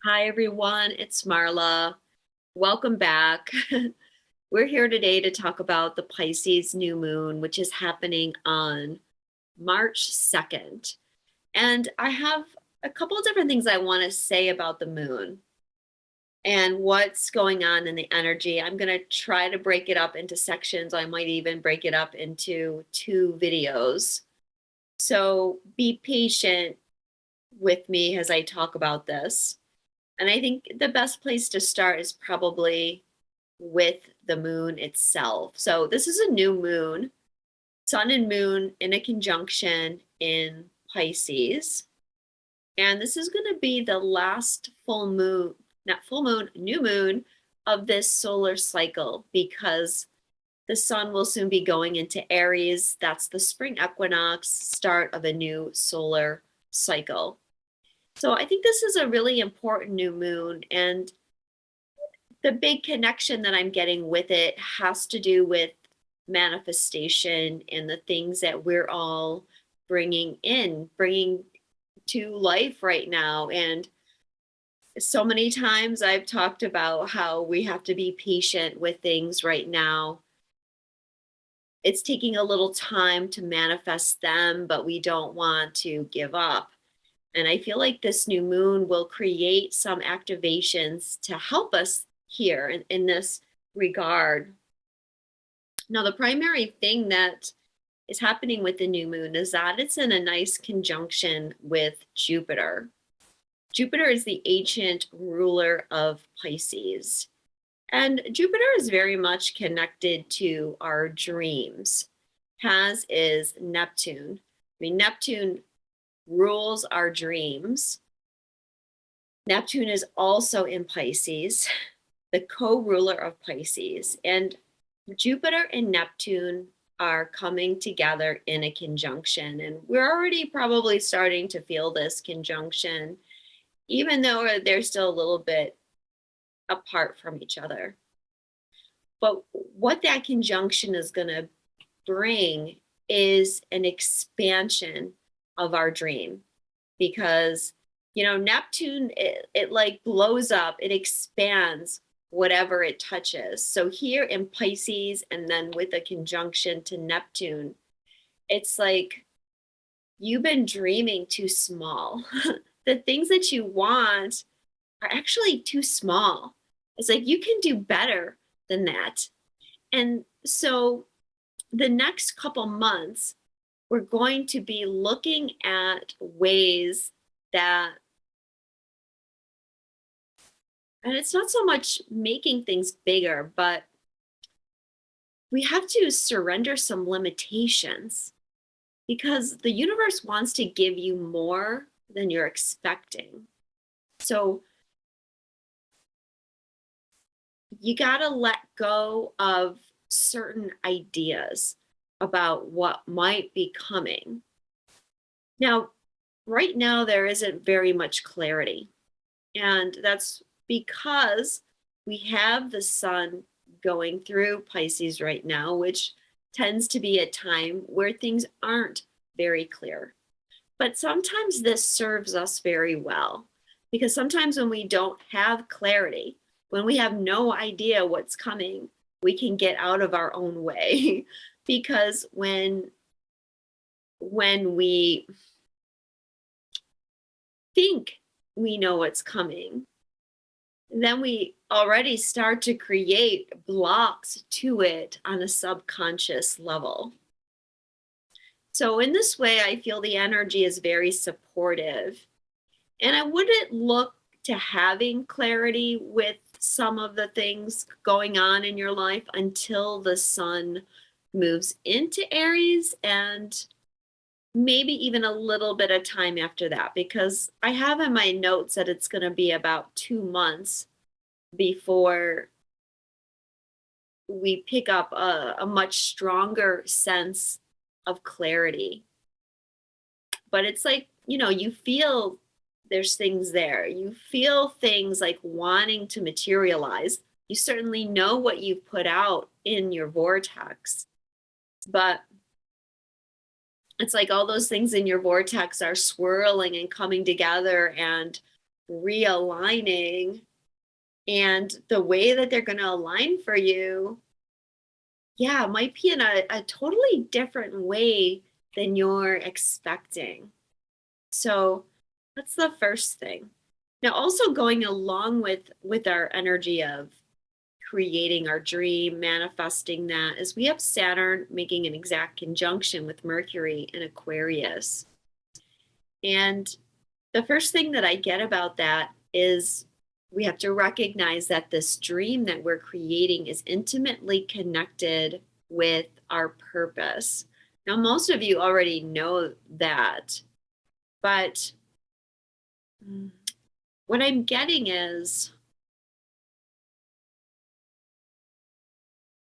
Hi, everyone. It's Marla. Welcome back. We're here today to talk about the Pisces new moon, which is happening on March 2nd. And I have a couple of different things I want to say about the moon and what's going on in the energy. I'm going to try to break it up into sections. I might even break it up into two videos. So be patient with me as I talk about this. And I think the best place to start is probably with the moon itself. So this is a new moon, sun and moon in a conjunction in Pisces. And this is going to be the last full moon, not full moon, new moon of this solar cycle because the sun will soon be going into Aries. That's the spring equinox, start of a new solar cycle. So I think this is a really important new moon. And the big connection that I'm getting with it has to do with manifestation and the things that we're all bringing to life right now. And so many times I've talked about how we have to be patient with things right now. It's taking a little time to manifest them, but we don't want to give up. And I feel like this new moon will create some activations to help us here in this regard. Now, the primary thing that is happening with the new moon is that it's in a nice conjunction with Jupiter. Jupiter is the ancient ruler of Pisces. And Jupiter is very much connected to our dreams, as is Neptune. I mean, Neptune rules our dreams. Neptune is also in Pisces, the co-ruler of Pisces, and Jupiter and Neptune are coming together in a conjunction. And we're already probably starting to feel this conjunction, even though they're still a little bit apart from each other. But what that conjunction is going to bring is an expansion of our dream because Neptune, it like blows up, it expands whatever it touches. So here in Pisces, and then with a conjunction to Neptune, it's like you've been dreaming too small. The things that you want are actually too small. It's like you can do better than that. And so the next couple months, we're going to be looking at ways that, and it's not so much making things bigger, but we have to surrender some limitations because the universe wants to give you more than you're expecting. So you got to let go of certain ideas about what might be coming. Now, right now, there isn't very much clarity. And that's because we have the sun going through Pisces right now, which tends to be a time where things aren't very clear. But sometimes this serves us very well because sometimes when we don't have clarity, when we have no idea what's coming, we can get out of our own way because when we think we know what's coming, then we already start to create blocks to it on a subconscious level. So in this way, I feel the energy is very supportive. And I wouldn't look to having clarity with some of the things going on in your life until the sun moves into Aries and maybe even a little bit of time after that, because I have in my notes that it's going to be about 2 months before we pick up a much stronger sense of clarity. But it's like, you feel there's things there. You feel things like wanting to materialize. You certainly know what you've put out in your vortex, but it's like all those things in your vortex are swirling and coming together, and realigning, and the way that they're going to align for you, yeah, might be in a totally different way than you're expecting. So that's the first thing. Now, also going along with our energy of creating our dream, manifesting that, is we have Saturn making an exact conjunction with Mercury in Aquarius. And the first thing that I get about that is we have to recognize that this dream that we're creating is intimately connected with our purpose. Now, most of you already know that, but what I'm getting is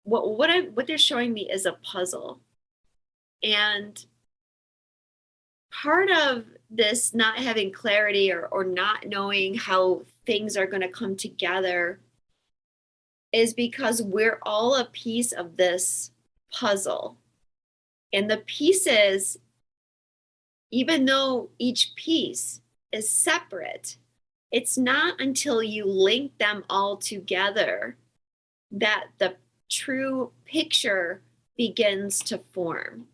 what they're showing me is a puzzle. And part of this not having clarity or not knowing how things are going to come together is because we're all a piece of this puzzle. And the pieces, even though each piece is separate, it's not until you link them all together that the true picture begins to form.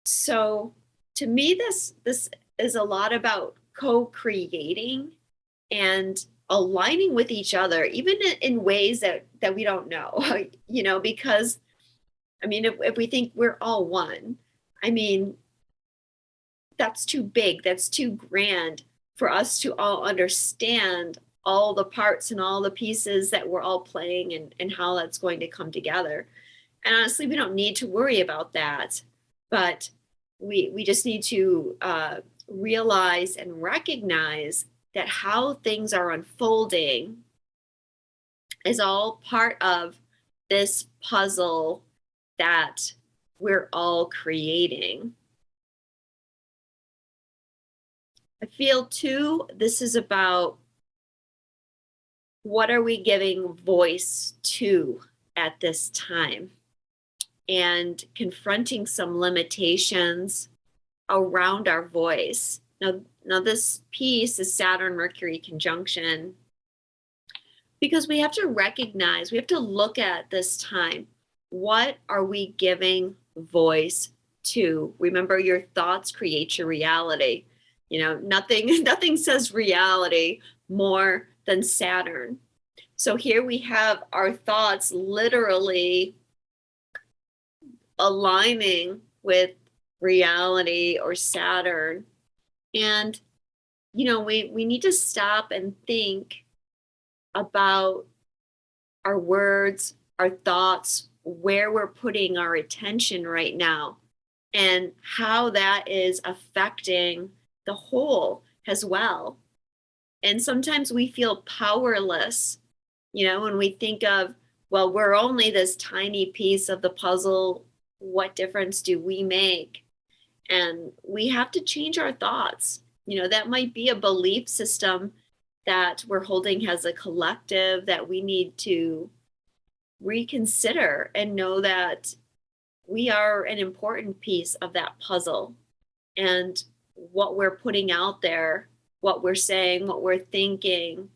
So to me, this is a lot about co-creating and aligning with each other, even in ways that we don't know, because I mean, if we think we're all one, I mean, that's too big, that's too grand for us to all understand all the parts and all the pieces that we're all playing and how that's going to come together. And honestly, we don't need to worry about that, but we just need to realize and recognize that how things are unfolding is all part of this puzzle that we're all creating. I feel too, this is about what are we giving voice to at this time, and confronting some limitations around our voice. Now this piece is Saturn Mercury conjunction, because we have to recognize, we have to look at this time. What are we giving voice to? Remember, your thoughts create your reality. Nothing says reality more than Saturn. So here we have our thoughts literally aligning with reality or Saturn. And, we need to stop and think about our words, our thoughts, where we're putting our attention right now, and how that is affecting the whole as well. And sometimes we feel powerless, when we think of, well, we're only this tiny piece of the puzzle. What difference do we make? And we have to change our thoughts. That might be a belief system that we're holding as a collective that we need to reconsider and know that we are an important piece of that puzzle. And what we're putting out there, what we're saying, what we're thinking,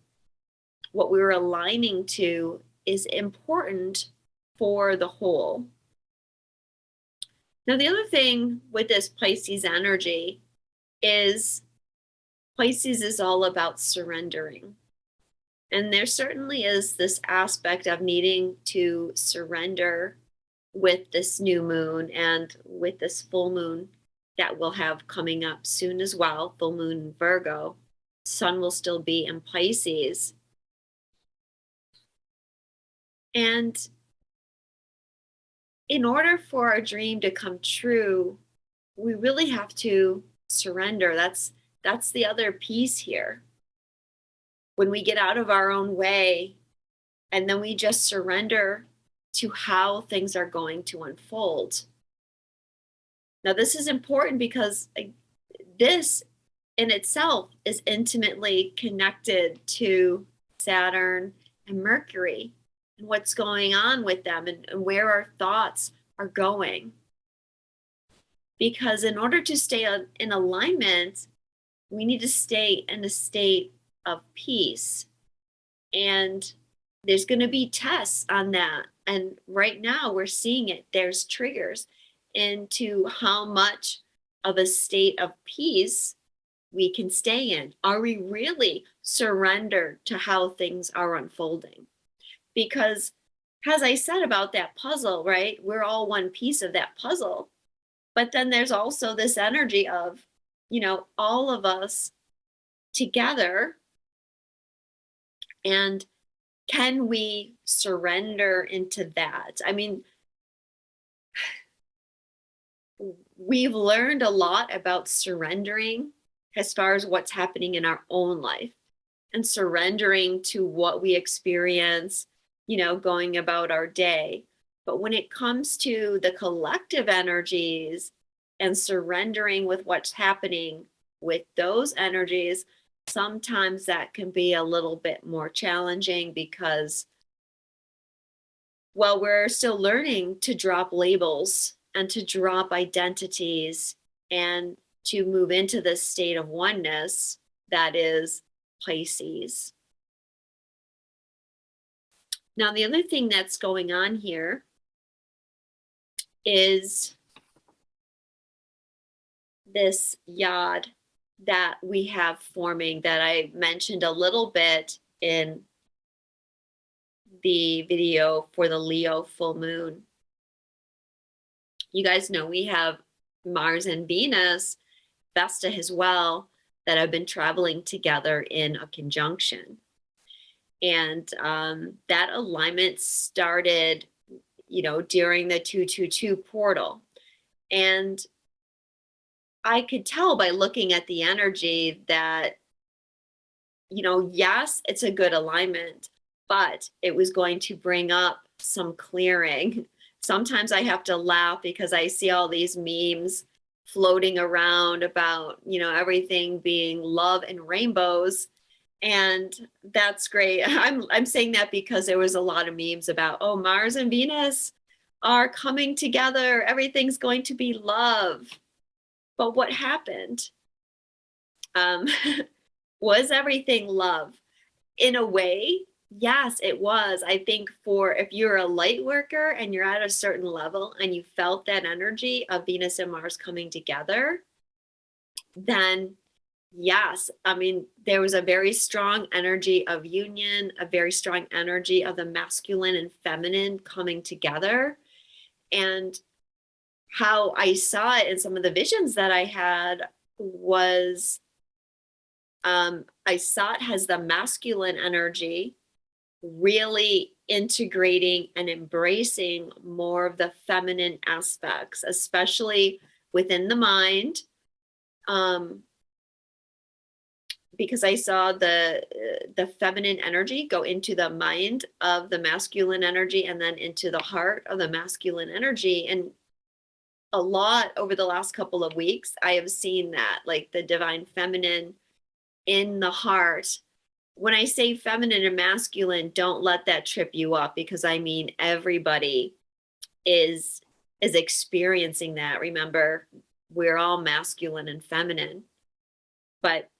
what we're aligning to is important for the whole. Now, the other thing with this Pisces energy is Pisces is all about surrendering. And there certainly is this aspect of needing to surrender with this new moon and with this full moon that we'll have coming up soon as well, full moon in Virgo. Sun will still be in Pisces. And in order for our dream to come true, we really have to surrender. That's the other piece here. When we get out of our own way and then we just surrender to how things are going to unfold. Now, this is important because this in itself is intimately connected to Saturn and Mercury and what's going on with them and where our thoughts are going. Because in order to stay in alignment, we need to stay in a state of peace. And there's going to be tests on that. And right now we're seeing it. There's triggers into how much of a state of peace we can stay in. Are we really surrendered to how things are unfolding? Because, as I said about that puzzle, right? We're all one piece of that puzzle. But then there's also this energy of, all of us together. And can we surrender into that? I mean, we've learned a lot about surrendering as far as what's happening in our own life and surrendering to what we experience, going about our day. But when it comes to the collective energies and surrendering with what's happening with those energies, sometimes that can be a little bit more challenging because, well, we're still learning to drop labels and to drop identities and to move into this state of oneness that is Pisces. Now, the other thing that's going on here is this yod that we have forming that I mentioned a little bit in the video for the Leo full moon. You guys know we have Mars and Venus, Vesta as well, that have been traveling together in a conjunction. And that alignment started, during the 222 portal. And I could tell by looking at the energy that, yes, it's a good alignment, but it was going to bring up some clearing. Sometimes I have to laugh because I see all these memes floating around about, everything being love and rainbows. And that's great. I'm saying that because there was a lot of memes about, oh, Mars and Venus are coming together. Everything's going to be love. But what happened? Was everything love? In a way, yes, it was. I think if you're a light worker and you're at a certain level and you felt that energy of Venus and Mars coming together, then yes, I mean, there was a very strong energy of union, a very strong energy of the masculine and feminine coming together. And how I saw it in some of the visions that I had was I saw it as the masculine energy really integrating and embracing more of the feminine aspects, especially within the mind. Because I saw the feminine energy go into the mind of the masculine energy and then into the heart of the masculine energy. And a lot over the last couple of weeks, I have seen that, like the divine feminine in the heart. When I say feminine and masculine, don't let that trip you up, because I mean everybody is experiencing that. Remember, we're all masculine and feminine. But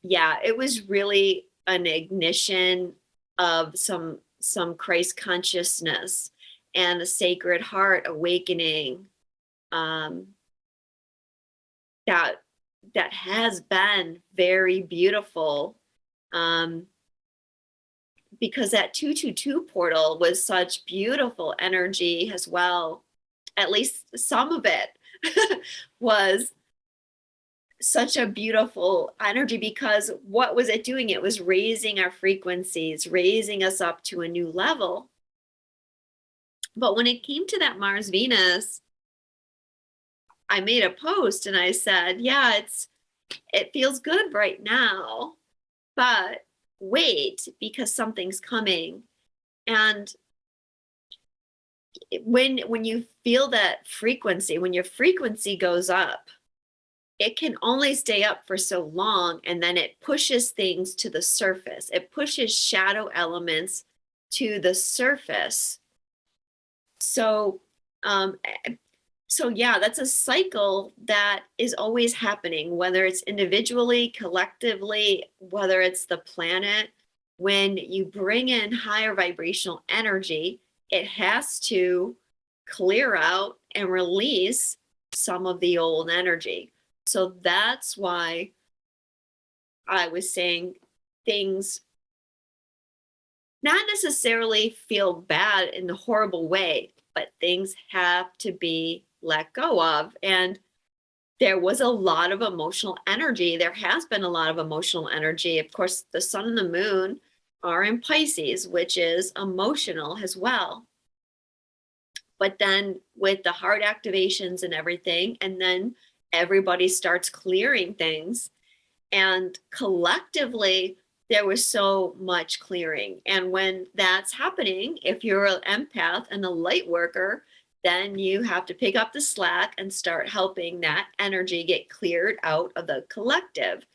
yeah, it was really an ignition of some Christ consciousness and a sacred heart awakening that has been very beautiful, because that 222 portal was such beautiful energy as well. At least some of it was such a beautiful energy, because what was it doing? It was raising our frequencies, raising us up to a new level. But when it came to that Mars Venus, I made a post and I said, yeah, it feels good right now, but wait, because something's coming. And when you feel that frequency, when your frequency goes up, it can only stay up for so long, and then it pushes things to the surface. It pushes shadow elements to the surface. So So yeah, that's a cycle that is always happening, whether it's individually, collectively, whether it's the planet. When you bring in higher vibrational energy, it has to clear out and release some of the old energy. So that's why I was saying things not necessarily feel bad in a horrible way, but things have to be let go of. And there was a lot of emotional energy. There has been a lot of emotional energy. Of course, the sun and the moon are in Pisces, which is emotional as well. But then with the heart activations and everything, and then everybody starts clearing things. And collectively, there was so much clearing. And when that's happening, if you're an empath and a light worker, then you have to pick up the slack and start helping that energy get cleared out of the collective.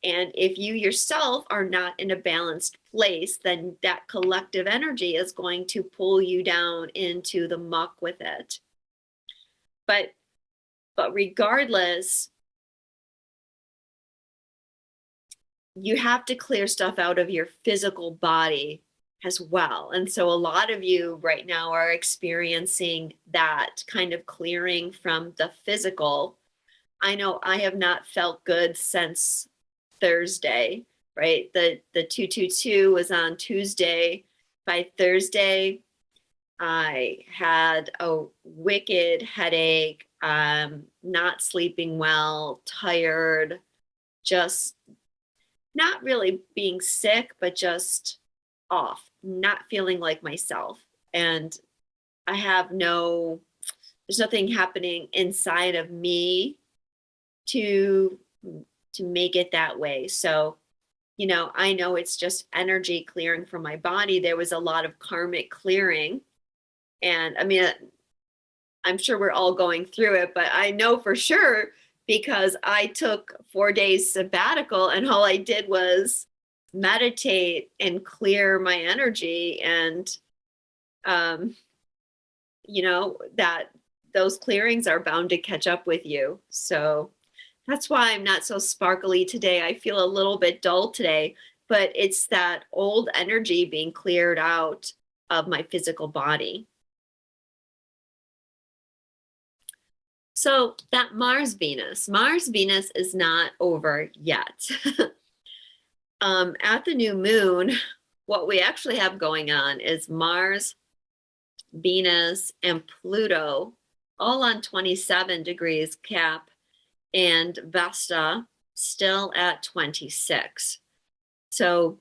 And if you yourself are not in a balanced place, then that collective energy is going to pull you down into the muck with it. But regardless, you have to clear stuff out of your physical body as well. And so a lot of you right now are experiencing that kind of clearing from the physical. I know I have not felt good since Thursday, right? The 222 was on Tuesday. By Thursday, I had a wicked headache, not sleeping well, tired, just not really being sick, but just off, not feeling like myself. And I have there's nothing happening inside of me to make it that way. So, I know it's just energy clearing from my body. There was a lot of karmic clearing. And I mean, I'm sure we're all going through it, but I know for sure because I took 4 days sabbatical and all I did was meditate and clear my energy. And, that those clearings are bound to catch up with you. So that's why I'm not so sparkly today. I feel a little bit dull today, but it's that old energy being cleared out of my physical body. So that Mars Venus is not over yet. At the new moon, what we actually have going on is Mars, Venus, and Pluto all on 27 degrees Cap, and Vesta still at 26. So,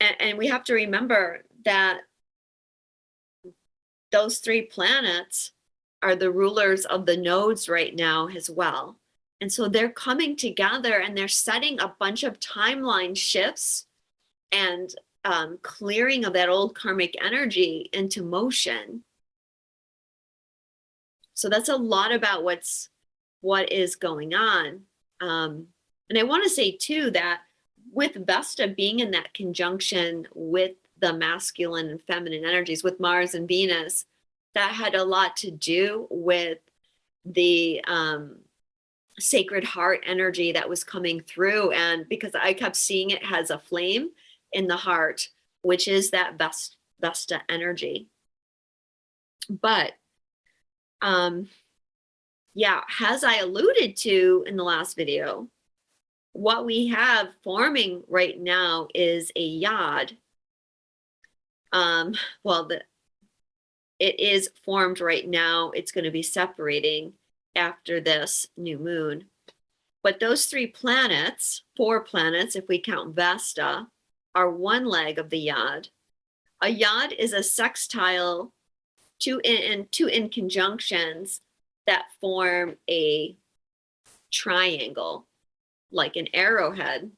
and we have to remember that those three planets are the rulers of the nodes right now as well. And so they're coming together and they're setting a bunch of timeline shifts and clearing of that old karmic energy into motion. So that's a lot about what is going on. And I want to say too that with Vesta being in that conjunction with the masculine and feminine energies, with Mars and Venus, that had a lot to do with the sacred heart energy that was coming through. And because I kept seeing it has a flame in the heart, which is that Vesta energy. But yeah, as I alluded to in the last video, what we have forming right now is a yod. It is formed right now. It's going to be separating after this new moon. But those four planets, if we count Vesta, are one leg of the yod. A yod is a sextile, two in conjunctions that form a triangle, like an arrowhead.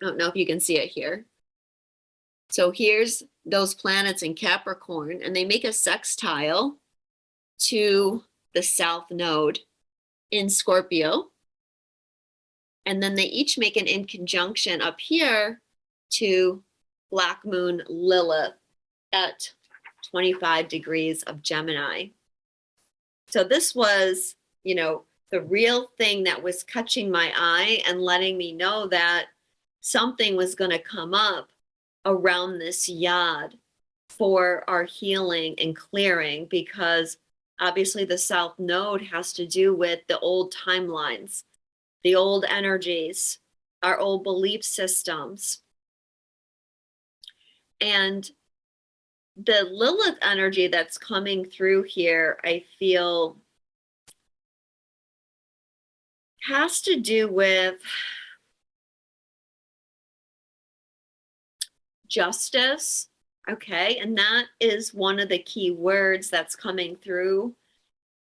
I don't know if you can see it here. So here's those planets in Capricorn, and they make a sextile to the south node in Scorpio. And then they each make an in conjunction up here to Black Moon Lilith at 25 degrees of Gemini. So this was, the real thing that was catching my eye and letting me know that something was going to come up around this yod for our healing and clearing, because obviously the South Node has to do with the old timelines, the old energies, our old belief systems. And the Lilith energy that's coming through here, I feel, has to do with justice. Okay, and that is one of the key words that's coming through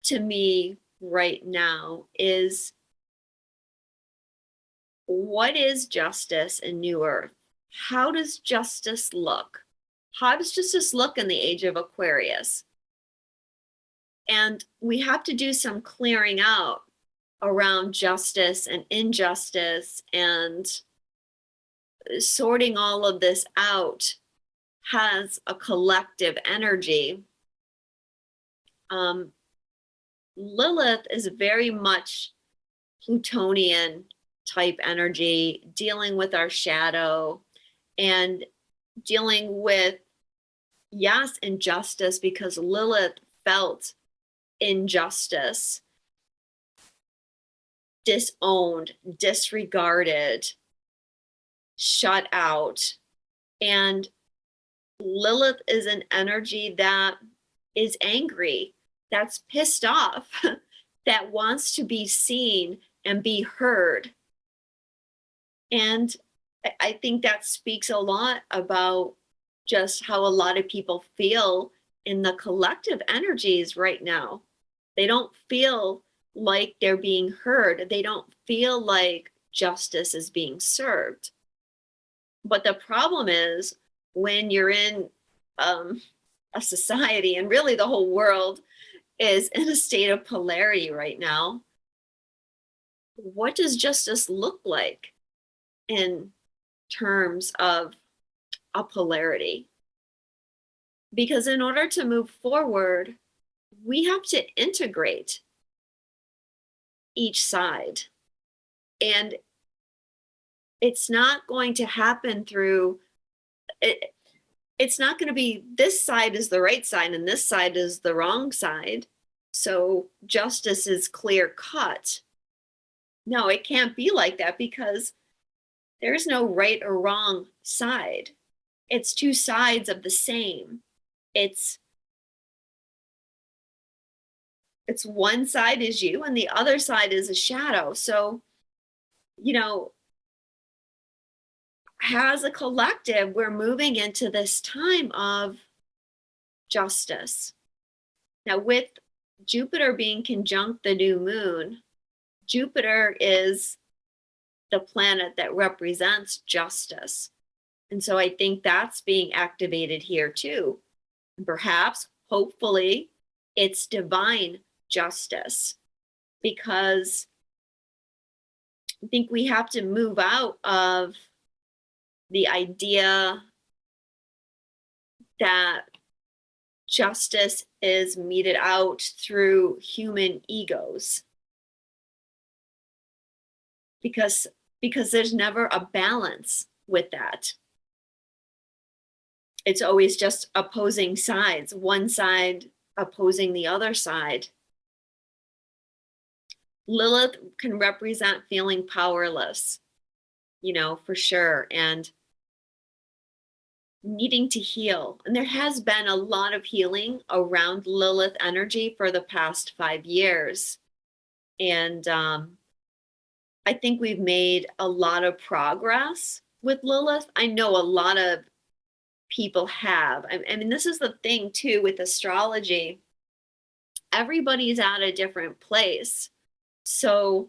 to me right now. Is what is justice in New Earth? How does justice look? How does justice look in the age of Aquarius? And we have to do some clearing out around justice and injustice, and sorting all of this out has a collective energy. Lilith is very much Plutonian type energy, dealing with our shadow and dealing with, yes, injustice, because Lilith felt injustice, disowned, disregarded, shut out. And Lilith is an energy that is angry, that's pissed off, that wants to be seen and be heard. And I think that speaks a lot about just how a lot of people feel in the collective energies right now. They don't feel like they're being heard. They don't feel like justice is being served. But the problem is, when you're in a society, and really the whole world is in a state of polarity right now, what does justice look like in terms of a polarity? Because in order to move forward, we have to integrate each side. And it's not going to happen through it. It's not going to be this side is the right side and this side is the wrong side, so justice is clear cut. No, it can't be like that, because there's no right or wrong side. It's two sides of the same. It's one side is you and the other side is a shadow. So, as a collective, we're moving into this time of justice. Now, with Jupiter being conjunct the new moon, Jupiter is the planet that represents justice. And so I think that's being activated here too. And perhaps, hopefully, it's divine justice, because I think we have to move out of the idea that justice is meted out through human egos, because there's never a balance with that. It's always just opposing sides, one side opposing the other side. Lilith can represent feeling powerless, for sure, and needing to heal. And there has been a lot of healing around Lilith energy for the past 5 years. And I think we've made a lot of progress with Lilith. I know a lot of people have. I mean, this is the thing too with astrology. Everybody's at a different place. So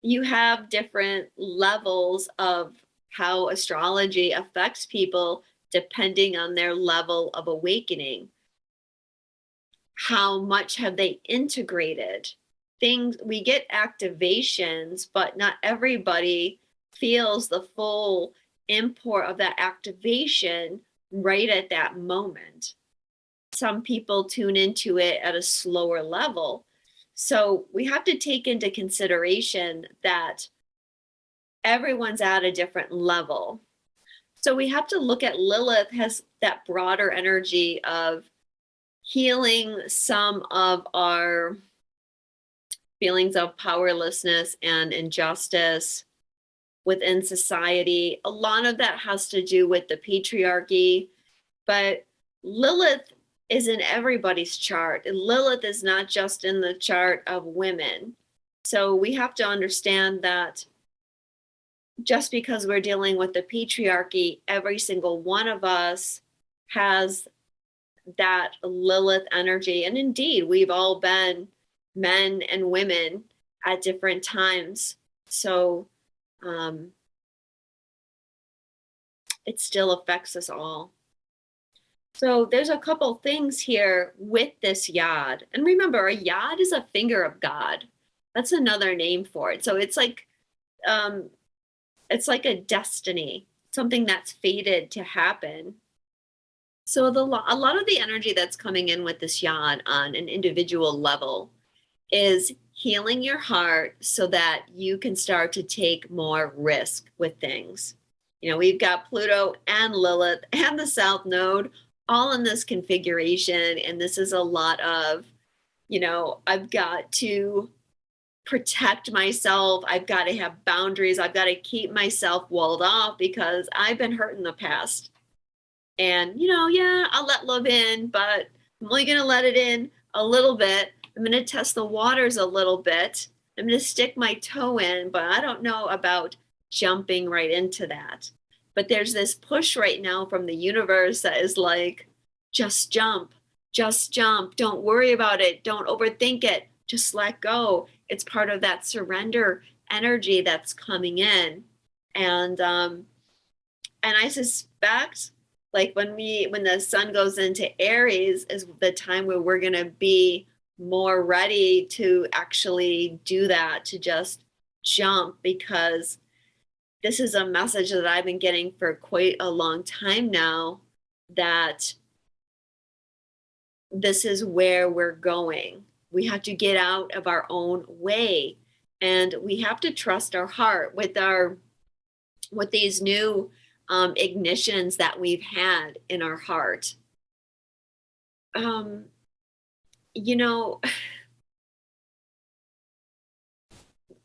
you have different levels of how astrology affects people depending on their level of awakening. How much have they integrated things? We get activations, but not everybody feels the full import of that activation right at that moment. some people tune into it at a slower level. So we have to take into consideration that everyone's at a different level. So we have to look at Lilith has that broader energy of healing some of our feelings of powerlessness and injustice within society. A lot of that has to do with the patriarchy, but Lilith is in everybody's chart. Lilith is not just in the chart of women. So we have to understand that just because we're dealing with the patriarchy, every single one of us has that Lilith energy. And indeed, we've all been men and women at different times. So it still affects us all. So there's a couple things here with this yod. And remember, a yod is a finger of God. That's another name for it. So it's like a destiny, something that's fated to happen. So a lot of the energy that's coming in with this yod on an individual level is healing your heart so that you can start to take more risk with things. You know, we've got Pluto and Lilith and the South Node all in this configuration. And this is a lot of, you know, I've got to protect myself. I've got to have boundaries. I've got to keep myself walled off because I've been hurt in the past. And, you know, yeah, I'll let love in, but I'm only going to let it in a little bit. I'm going to test the waters a little bit. I'm going to stick my toe in, but I don't know about jumping right into that. But there's this push right now from the universe that is like, just jump, don't worry about it, don't overthink it, just let go. It's part of that surrender energy that's coming in. And I suspect like when the sun goes into Aries is the time where we're going to be more ready to actually do that, to just jump, because this is a message that I've been getting for quite a long time now, that this is where we're going. We have to get out of our own way, and we have to trust our heart with these new ignitions that we've had in our heart. You know,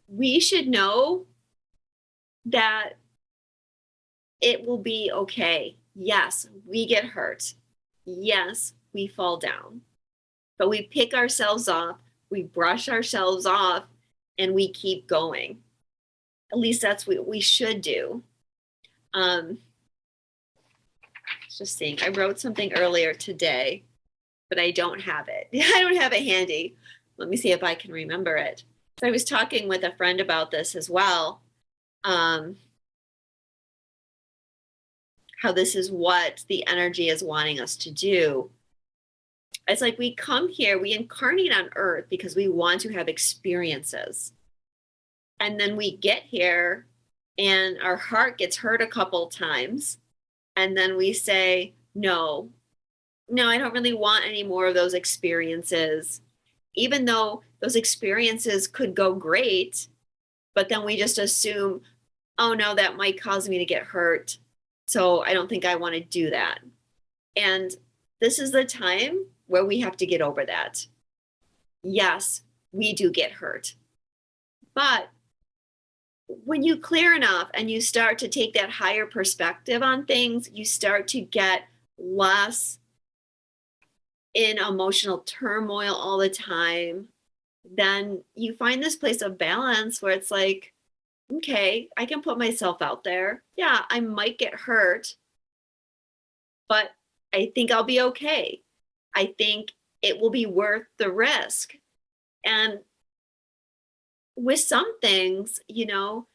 we should know that it will be okay. Yes, we get hurt. Yes, we fall down. But we pick ourselves up, we brush ourselves off, and we keep going. At least that's what we should do. Just seeing, I wrote something earlier today, but I don't have it. I don't have it handy. Let me see if I can remember it. So I was talking with a friend about this as well. How this is what the energy is wanting us to do. It's like we come here, we incarnate on Earth because we want to have experiences. And then we get here and our heart gets hurt a couple times. And then we say, no, I don't really want any more of those experiences, even though those experiences could go great. But then we just assume, oh no, that might cause me to get hurt. So I don't think I want to do that. And this is the time where we have to get over that. Yes, we do get hurt. But when you clear enough and you start to take that higher perspective on things, you start to get less in emotional turmoil all the time. Then you find this place of balance where it's like, okay, I can put myself out there. Yeah, I might get hurt, but I think I'll be okay. I think it will be worth the risk. And with some things, you know,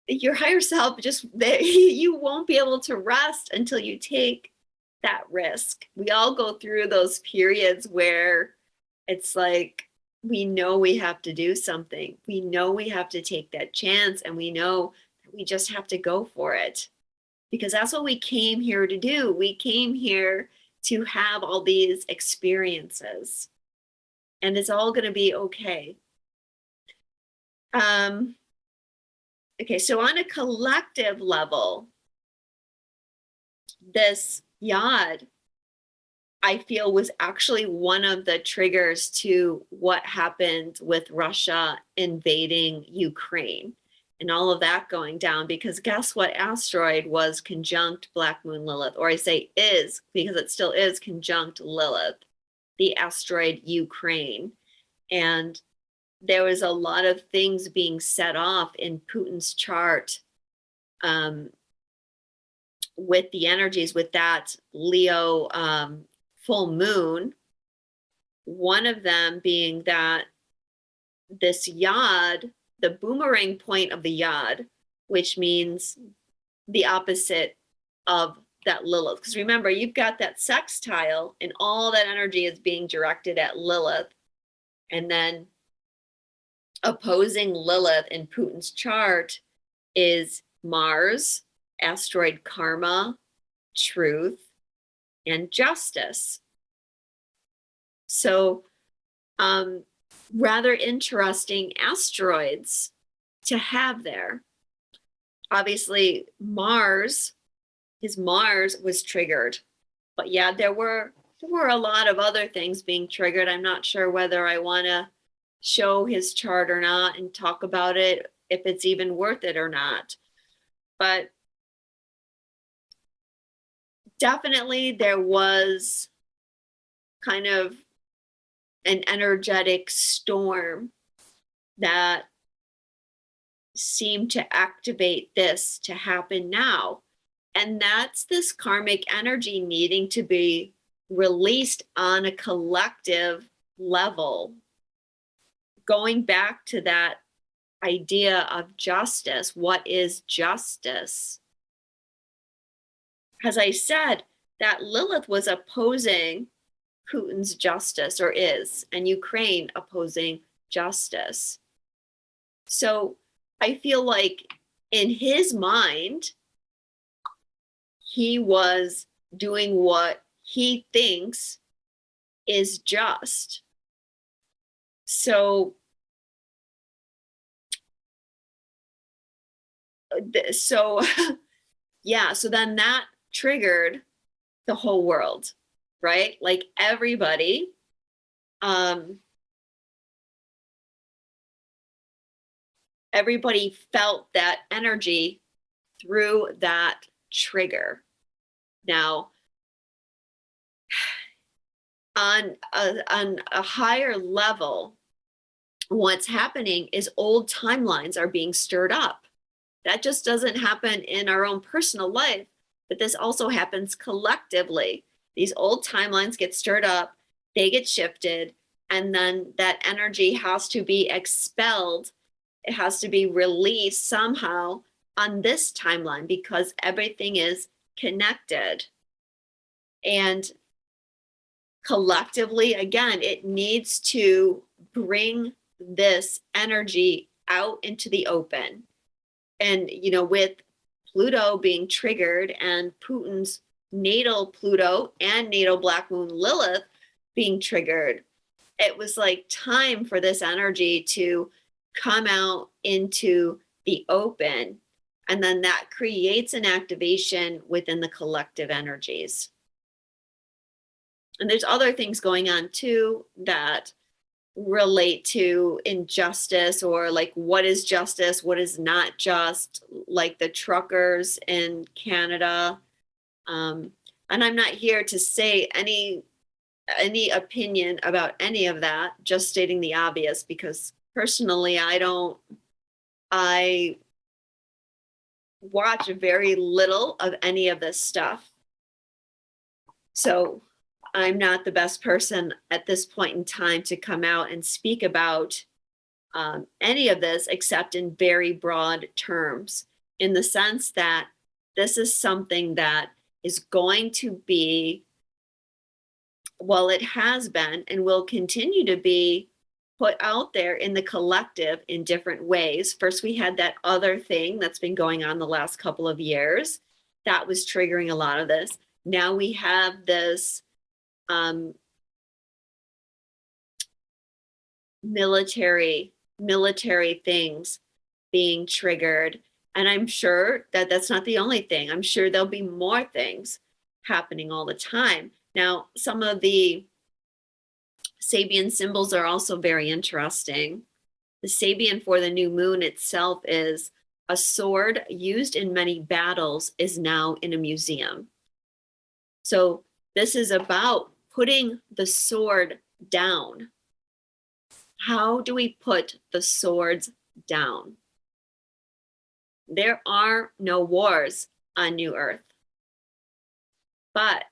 your higher self just, you won't be able to rest until you take that risk. We all go through those periods where it's like, we know we have to do something. We know we have to take that chance, and we know that we just have to go for it, because that's what we came here to do. We came here to have all these experiences, and it's all going to be okay. Okay, so on a collective level, this yod, I feel, was actually one of the triggers to what happened with Russia invading Ukraine and all of that going down, because guess what asteroid was conjunct Black Moon Lilith, or I say is, because it still is conjunct Lilith, the asteroid Ukraine. And there was a lot of things being set off in Putin's chart with the energies, with that Leo full moon. One of them being that this yod, the boomerang point of the yod, which means the opposite of that Lilith. Because remember, you've got that sextile and all that energy is being directed at Lilith. And then opposing Lilith in Putin's chart is Mars, asteroid karma, truth, and justice. So rather interesting asteroids to have there. Obviously, his Mars was triggered. But yeah, there were a lot of other things being triggered. I'm not sure whether I want to show his chart or not and talk about it, if it's even worth it or not. But definitely there was kind of an energetic storm that seemed to activate this to happen now. And that's this karmic energy needing to be released on a collective level. Going back to that idea of justice, what is justice? As I said, that Lilith was opposing Putin's justice, or is, and Ukraine opposing justice. So I feel like in his mind, he was doing what he thinks is just. So yeah, so then that triggered the whole world, right? Like everybody felt that energy through that trigger. Now, on a higher level, what's happening is old timelines are being stirred up. That just doesn't happen in our own personal life, but this also happens collectively. These old timelines get stirred up, they get shifted, and then that energy has to be expelled. It has to be released somehow on this timeline, because everything is connected. And collectively, again, it needs to bring this energy out into the open. And, you know, with Pluto being triggered and Putin's natal Pluto and natal Black Moon Lilith being triggered, it was like time for this energy to come out into the open. And then that creates an activation within the collective energies. And there's other things going on too that relate to injustice, or like what is justice, what is not just, like the truckers in Canada. And I'm not here to say any opinion about any of that, just stating the obvious, because personally I watch very little of any of this stuff. So I'm not the best person at this point in time to come out and speak about any of this, except in very broad terms, in the sense that this is something that is going to be, well, it has been and will continue to be put out there in the collective in different ways. First, we had that other thing that's been going on the last couple of years that was triggering a lot of this. Now we have this military things being triggered. And I'm sure that that's not the only thing. I'm sure there'll be more things happening all the time. Now, some of the Sabian symbols are also very interesting. The Sabian for the new moon itself is a sword used in many battles is now in a museum. So this is about putting the sword down. How do we put the swords down? There are no wars on New Earth. But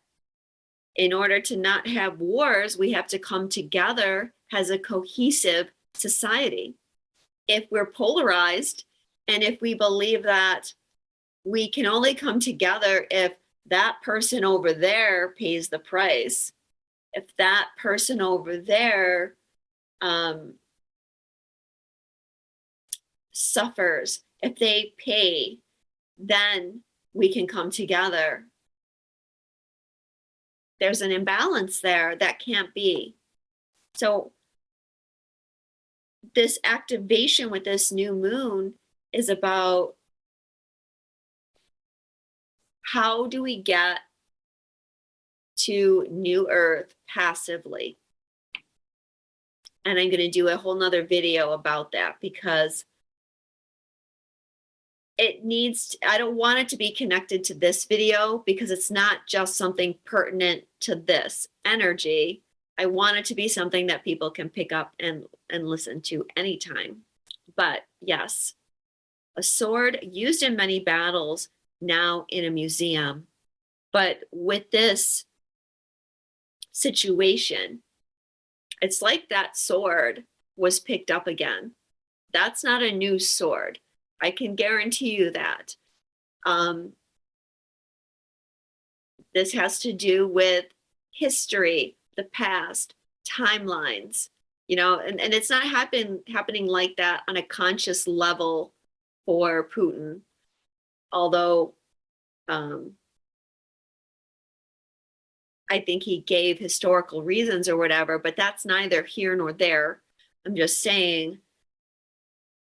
in order to not have wars, we have to come together as a cohesive society. If we're polarized, and if we believe that we can only come together if that person over there pays the price, if that person over there suffers, if they pay, then we can come together. There's an imbalance there that can't be. So this activation with this new moon is about how do we get to New Earth passively? And I'm going to do a whole nother video about that because it needs, I don't want it to be connected to this video because it's not just something pertinent to this energy. I want it to be something that people can pick up and listen to anytime. But yes, a sword used in many battles, now in a museum. But with this situation, it's like that sword was picked up again. That's not a new sword. I can guarantee you that. This has to do with history, the past, timelines, you know, and it's not happening like that on a conscious level for Putin, although I think he gave historical reasons or whatever, but that's neither here nor there. I'm just saying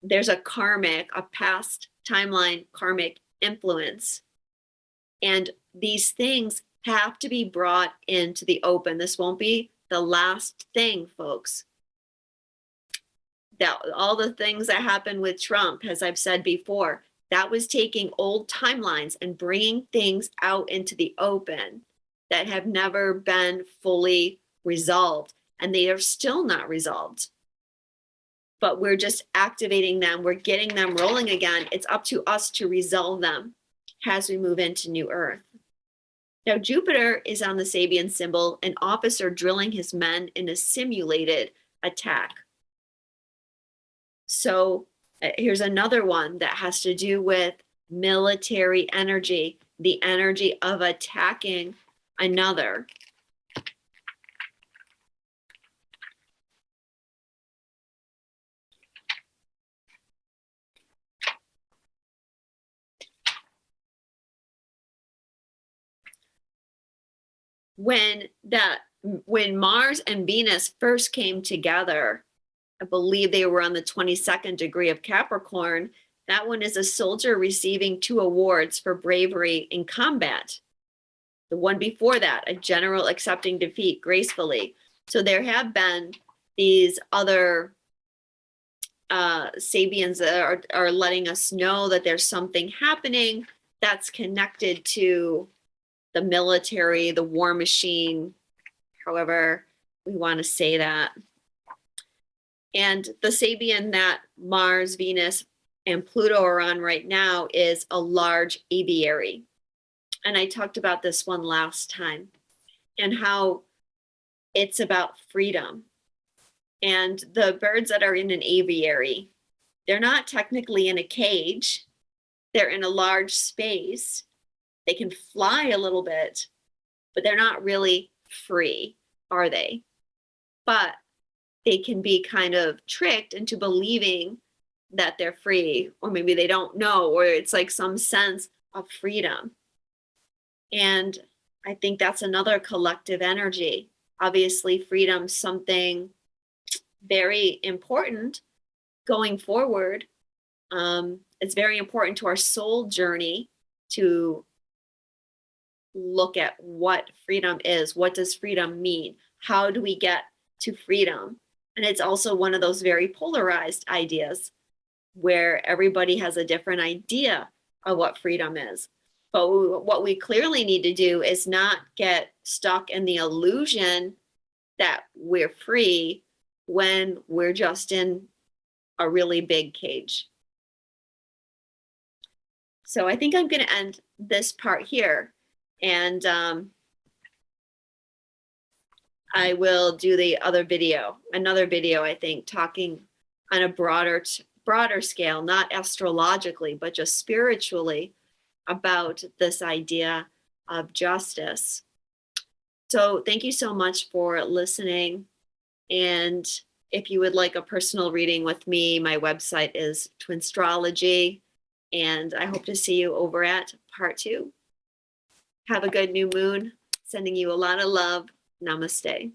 there's a past timeline karmic influence. And these things have to be brought into the open. This won't be the last thing, folks. That all the things that happened with Trump, as I've said before, that was taking old timelines and bringing things out into the open that have never been fully resolved. And they are still not resolved. But we're just activating them. We're getting them rolling again. It's up to us to resolve them as we move into New Earth. Now, Jupiter is on the Sabian symbol, an officer drilling his men in a simulated attack. So here's another one that has to do with military energy, the energy of attacking another. When Mars and Venus first came together, I believe they were on the 22nd degree of Capricorn. That one is a soldier receiving 2 awards for bravery in combat. The one before that, a general accepting defeat gracefully. So there have been these other Sabians that are letting us know that there's something happening that's connected to the military, the war machine, however we want to say that. And the Sabian that Mars, Venus, and Pluto are on right now is a large aviary. And I talked about this one last time and how it's about freedom. And the birds that are in an aviary, they're not technically in a cage. They're in a large space. They can fly a little bit, but they're not really free, are they? But they can be kind of tricked into believing that they're free, or maybe they don't know, or it's like some sense of freedom. And I think that's another collective energy. Obviously, freedom, something very important going forward. It's very important to our soul journey to look at what freedom is. What does freedom mean? How do we get to freedom? And it's also one of those very polarized ideas where everybody has a different idea of what freedom is. But what we clearly need to do is not get stuck in the illusion that we're free when we're just in a really big cage. So I think I'm going to end this part here, and I will do the other video, another video, I think, talking on a broader scale, not astrologically, but just spiritually, about this idea of justice. So thank you so much for listening. And if you would like a personal reading with me, my website is Twinstrology. And I hope to see you over at part 2. Have a good new moon. Sending you a lot of love. Namaste.